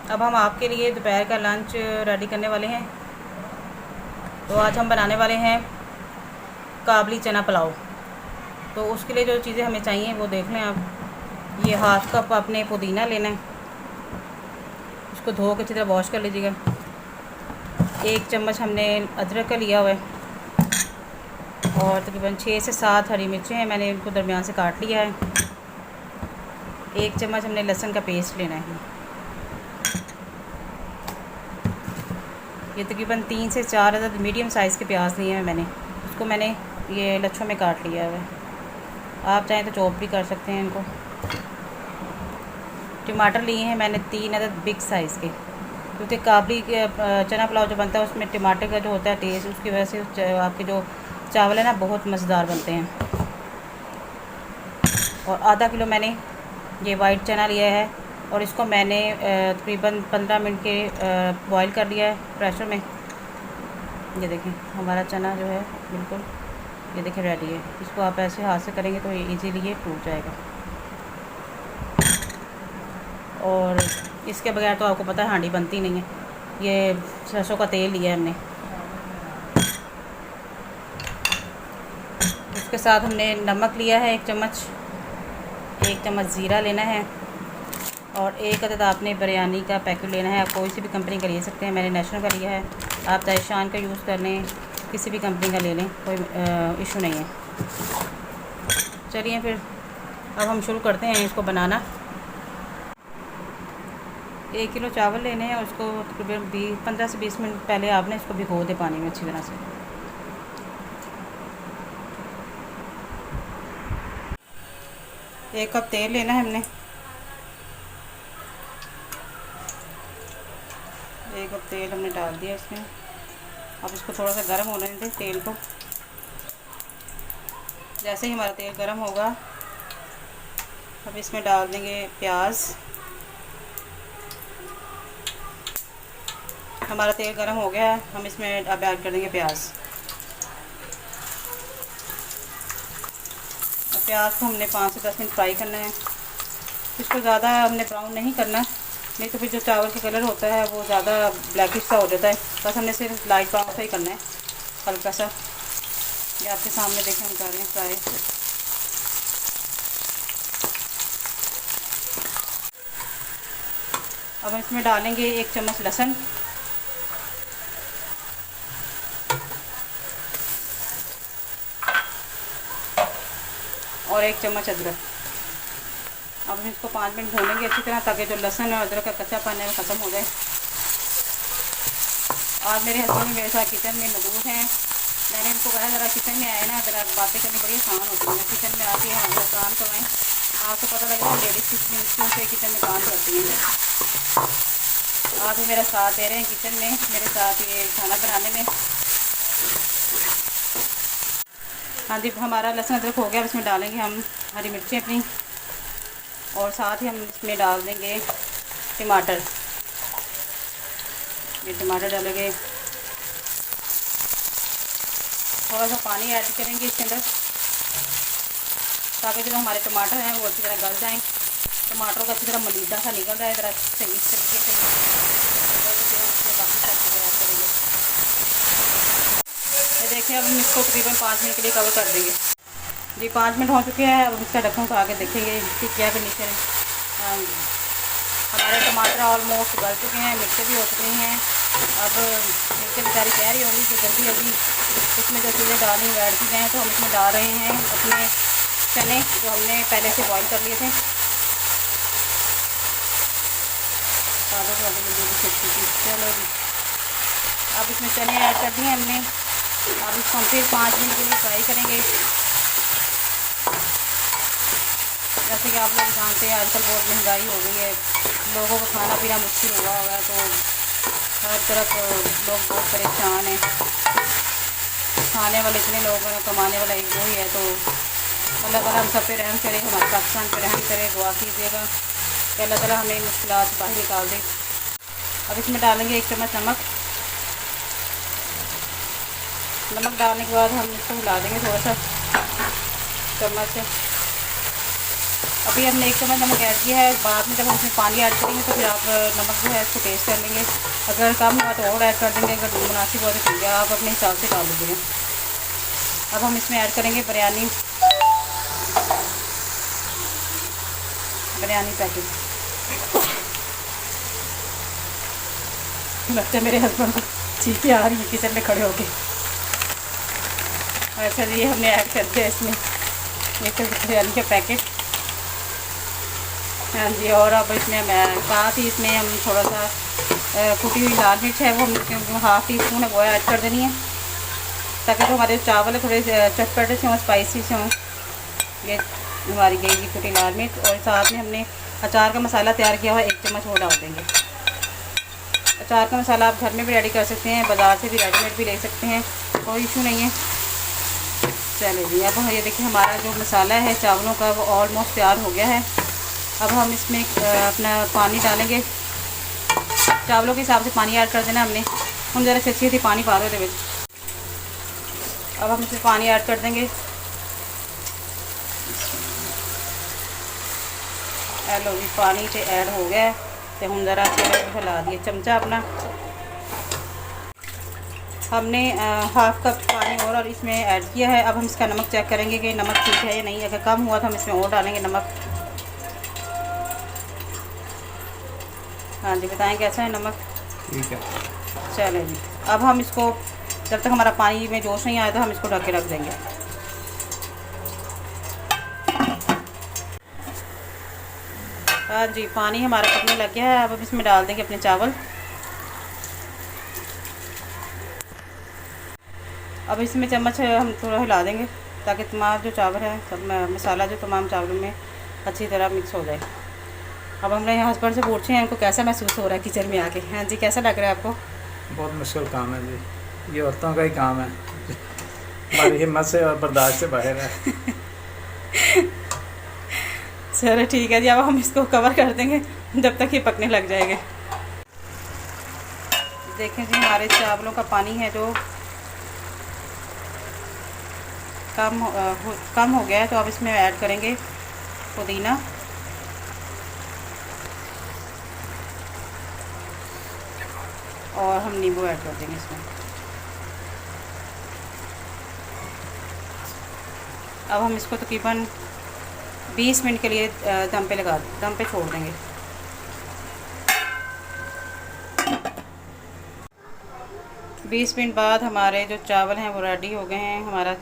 अब हम आपके लिए दोपहर का लंच रेडी करने वाले हैं। तो आज हम बनाने वाले हैं काबली चना पुलाव। तो उसके लिए जो चीज़ें हमें चाहिए वो देख लें आप। ये हाफ कप आपने पुदीना लेना है, उसको धो के अच्छी तरह वॉश कर लीजिएगा। 1 चम्मच हमने अदरक का लिया हुआ है और तकरीबन 6 से 7 हरी मिर्चें हैं, मैंने इनको दरमियान से काट लिया है। 1 चम्मच हमने लहसुन का पेस्ट लेना है। ये तकरीबन 3 से 4 अदद मीडियम साइज़ के प्याज लिए हैं मैंने, उसको मैंने ये लच्छों में काट लिया है। आप चाहें तो चॉप भी कर सकते हैं इनको। टमाटर लिए हैं मैंने 3 अदद बिग साइज़ के, क्योंकि काबली चना पुलाव जो बनता है उसमें टमाटर का जो होता है टेस्ट, उसकी वजह से आपके जो चावल है ना बहुत मज़ेदार बनते हैं। और आधा किलो मैंने ये वाइट चना लिया है और इसको मैंने तकरीबन 15 मिनट के बॉईल कर लिया है प्रेशर में। ये देखें हमारा चना जो है बिल्कुल, ये देखें रेडी है। इसको आप ऐसे हाथ से करेंगे तो इजीली ये टूट जाएगा। और इसके बगैर तो आपको पता है हांडी बनती नहीं है। ये सरसों का तेल लिया है हमने, उसके साथ हमने नमक लिया है 1 चम्मच, 1 चम्मच ज़ीरा लेना है और 1 अदद आपने बिरयानी का पैकेट लेना है। आप कोई सी भी कंपनी का ले सकते हैं, मैंने नेशनल का लिया है। आप चाहे शान का यूज़ कर लें, किसी भी कंपनी का ले लें, कोई इशू नहीं है। चलिए फिर अब हम शुरू करते हैं इसको बनाना। 1 किलो चावल लेने हैं, उसको तकरीबन 15 से 20 मिनट पहले आपने इसको भिगो दे पानी में अच्छी तरह से। एक कप तेल लेना है हमने, 1 कप तेल हमने डाल दिया इसमें। अब इसको थोड़ा सा गर्म होने दें तेल को। जैसे ही हमारा तेल गर्म होगा अब इसमें डाल देंगे प्याज। हमारा तेल गर्म हो गया है, हम इसमें अब ऐड कर देंगे प्याज। प्याज को हमने 5 से 10 मिनट फ्राई करना है। इसको ज़्यादा हमने ब्राउन नहीं करना, नहीं तो फिर जो चावल का कलर होता है वो ज़्यादा ब्लैकिश सा हो जाता है। बस हमने सिर्फ लाइट ब्राउन सा ही करना है, हल्का सा। ये आपके सामने देखें हम कर रहे हैं फ्राई। अब हम इसमें डालेंगे 1 चम्मच लहसुन और 1 चम्मच अदरक। अब हम इसको 5 मिनट भूनेंगे अच्छी तरह, ताकि जो लहसुन और अदरक का कच्चापन है वो ख़त्म हो जाए। आज मेरे हस्बैंड मेरे साथ किचन में मौजूद हैं। मैंने इनको कहा ज़रा किचन में आए ना, ज़रा बातें करनी बड़ी आसान होती है, किचन में आके हम लोग काम करवाएँ। आपको पता लग रहा है लेडीज़ क्यों से किचन में काम करती हैं। आप भी मेरा साथ दे रहे हैं किचन में, मेरे साथ ये खाना बनाने में। हाँ जी, हमारा लहसुन अदरक हो गया। अब इसमें डालेंगे हम हरी मिर्चें अपनी और साथ ही हम इसमें डाल देंगे टमाटर। ये टमाटर डालेंगे, थोड़ा सा पानी ऐड करेंगे इसके अंदर, ताकि जो हमारे टमाटर हैं वो अच्छी तरह गल जाएं। टमाटरों का अच्छी तरह मलीदा सा निकल रहा है, ज़रा सही इस तरीके से करेंगे। ये देखिए अब हम इसको तकरीबन 5 मिनट के लिए कवर कर देंगे। जी 5 मिनट हो चुके हैं। अब इसका ढक्कन उठा के देखेंगे कि क्या कंडीशन है। हमारे टमाटर ऑलमोस्ट गल चुके हैं, मिर्चें भी हो चुकी हैं। अब मिर्चें बेचारी कह रही होंगी कि जल्दी जल्दी इसमें जो चीज़ें डालनी वो ऐड की जाएँ, तो हम इसमें डाल रहे हैं अपने चने जो हमने पहले से बॉईल कर लिए थे। चलो जी, अब इसमें चने ऐड कर दिए हमने। अब इसको हम फिर 5 मिनट के लिए फ्राई करेंगे। जैसे कि आप लोग जानते हैं आजकल बहुत महंगाई हो गई है, लोगों का खाना पीना मुश्किल हुआ है, तो हर तरफ लोग बहुत परेशान हैं। खाने वाले इतने लोग हैं, कमाने वाला एक दो ही है। तो अल्लाह ताला हम सब पे रहम करे, हमारे पाकिस्तान पे रहम करे, दुआ कीजिएगा कि अल्लाह ताला हमें मुश्किलात से बाहर निकाल दे। अब इसमें डालेंगे 1 चम्मच नमक। नमक डालने के बाद हम इसको हिला देंगे थोड़ा सा चम्मच से। अभी हमने 1 चम्मच नमक ऐड किया है। बाद में जब हम इसमें पानी ऐड करेंगे तो फिर आप नमक जो है इसको टेस्ट कर लेंगे। अगर कम हुआ तो और ऐड कर देंगे, अगर मुनासिब हो तो ठीक है, आप अपने हिसाब से डाल लीजिए। अब हम इसमें ऐड करेंगे बिरयानी पैकेट। लगता है मेरे हस्बैंड को चीखें आ रही है किचन में खड़े होके। अच्छा जी, हमने ऐड कर दिया इसमें एक बिरयानी का पैकेट। हाँ जी, और अब इसमें मैं साथ ही इसमें हम थोड़ा सा कुटी हुई लाल मिर्च है वो हम हाफ़ टी स्पून है वो ऐड कर देनी है, ताकि जो हमारे चावल है थोड़े चटपटे से हों, स्पाइसी से हों। ये हमारी गई कुटी लाल मिर्च, और साथ में हमने अचार का मसाला तैयार किया हुआ 1 चम्मच वो डाल देंगे। अचार का मसाला आप घर में भी रेडी कर सकते हैं, बाज़ार से भी रेडीमेड भी ले सकते हैं, कोई इशू नहीं है। चले जी, अब ये देखिए हमारा जो मसाला है चावलों का वो ऑलमोस्ट तैयार हो गया है। अब हम इसमें अपना पानी डालेंगे, चावलों के हिसाब से पानी ऐड कर देना हमने। हम ज़रा अच्छी थी पानी पा रहे थे। अब हम इसमें पानी ऐड कर देंगे। लो जी, पानी तो ऐड हो गया है, तो हम ज़रा हिला दिए चमचा अपना। हमने हाफ़ कप पानी और इसमें ऐड किया है। अब हम इसका नमक चेक करेंगे कि नमक ठीक है या नहीं। अगर कम हुआ तो हम इसमें और डालेंगे नमक। हाँ जी, बताएं कैसा है नमक? ठीक है। चले जी, अब हम इसको जब तक हमारा पानी में जोश नहीं आया तो हम इसको ढक के रख देंगे। हाँ जी, पानी हमारा पकने लग गया है। अब हम इसमें डाल देंगे अपने चावल। अब इसमें चम्मच हम थोड़ा हिला देंगे ताकि तमाम जो चावल है सब मसाला जो तमाम चावलों में अच्छी तरह मिक्स हो जाए। अब हमने हस्बैंड से पूछे हैं इनको कैसा महसूस हो रहा है किचन में आके। हाँ जी, कैसा लग रहा है आपको? बहुत मुश्किल काम है जी, ये औरतों का ही काम है। हमारी हिम्मत से और बर्दाश्त से बाहर है। चलो ठीक है जी, अब हम इसको कवर कर देंगे जब तक ये पकने लग जाएंगे। देखें जी, हमारे चावलों का पानी है जो कम हो गया है, तो अब इसमें ऐड करेंगे पुदीना और हम नींबू ऐड कर देंगे इसमें। अब हम इसको तकरीबन 20 मिनट के लिए दम पे छोड़ देंगे। बीस मिनट बाद हमारे जो चावल हैं वो रेडी हो गए हैं। हमारा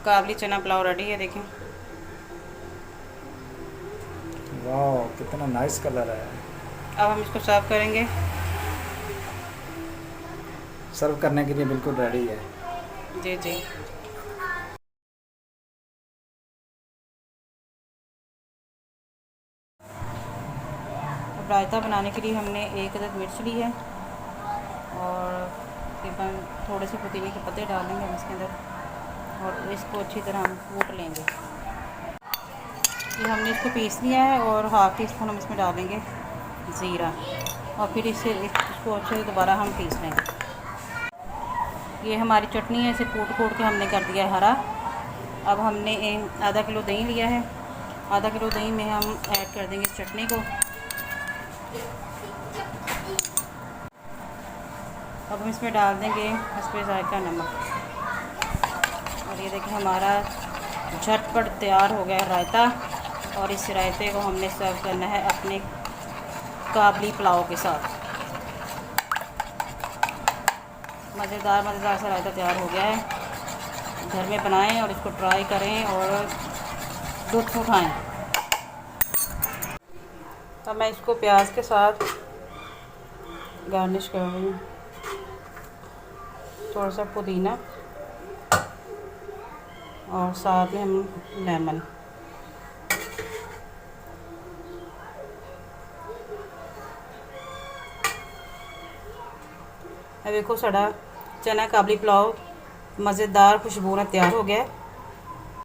काबली चना पुलाव रेडी है, देखें। वाह, कितना नाइस कलर है। अब हम इसको सर्व करेंगे। सर्व करने के लिए बिल्कुल रेडी है। जी जी। अब रायता बनाने के लिए हमने 1 अदद मिर्च ली है और तकरीबन थोड़े से पुदीने के पत्ते डालेंगे हम इसके अंदर, और इसको अच्छी तरह हम कूट लेंगे। ये हमने इसको पीस लिया है, और हाफ़ टी स्पून हम इसमें डालेंगे ज़ीरा, और फिर इसको अच्छे से दोबारा हम पीस लेंगे। ये हमारी चटनी है, इसे कूट के हमने कर दिया है हरा। अब हमने आधा किलो दही लिया है, आधा किलो दही में हम ऐड कर देंगे चटनी को। अब हम इसमें डाल देंगे हस्बे ज़ायक़ा नमक, और ये देखिए हमारा झटपट तैयार हो गया रायता। और इस रायते को हमने सर्व करना है अपने काबली पुलाव के साथ। मज़ेदार सा रायता तैयार हो गया है। घर में बनाएं और इसको ट्राई करें और लुत्फ़ उठाएं। अब मैं इसको प्याज के साथ गार्निश कर रही हूँ। थोड़ा सा पुदीना और साथ में हम लेमन। देखो साड़ा चना काबली पुलाव मज़ेदार खुशबू तैयार हो गया है।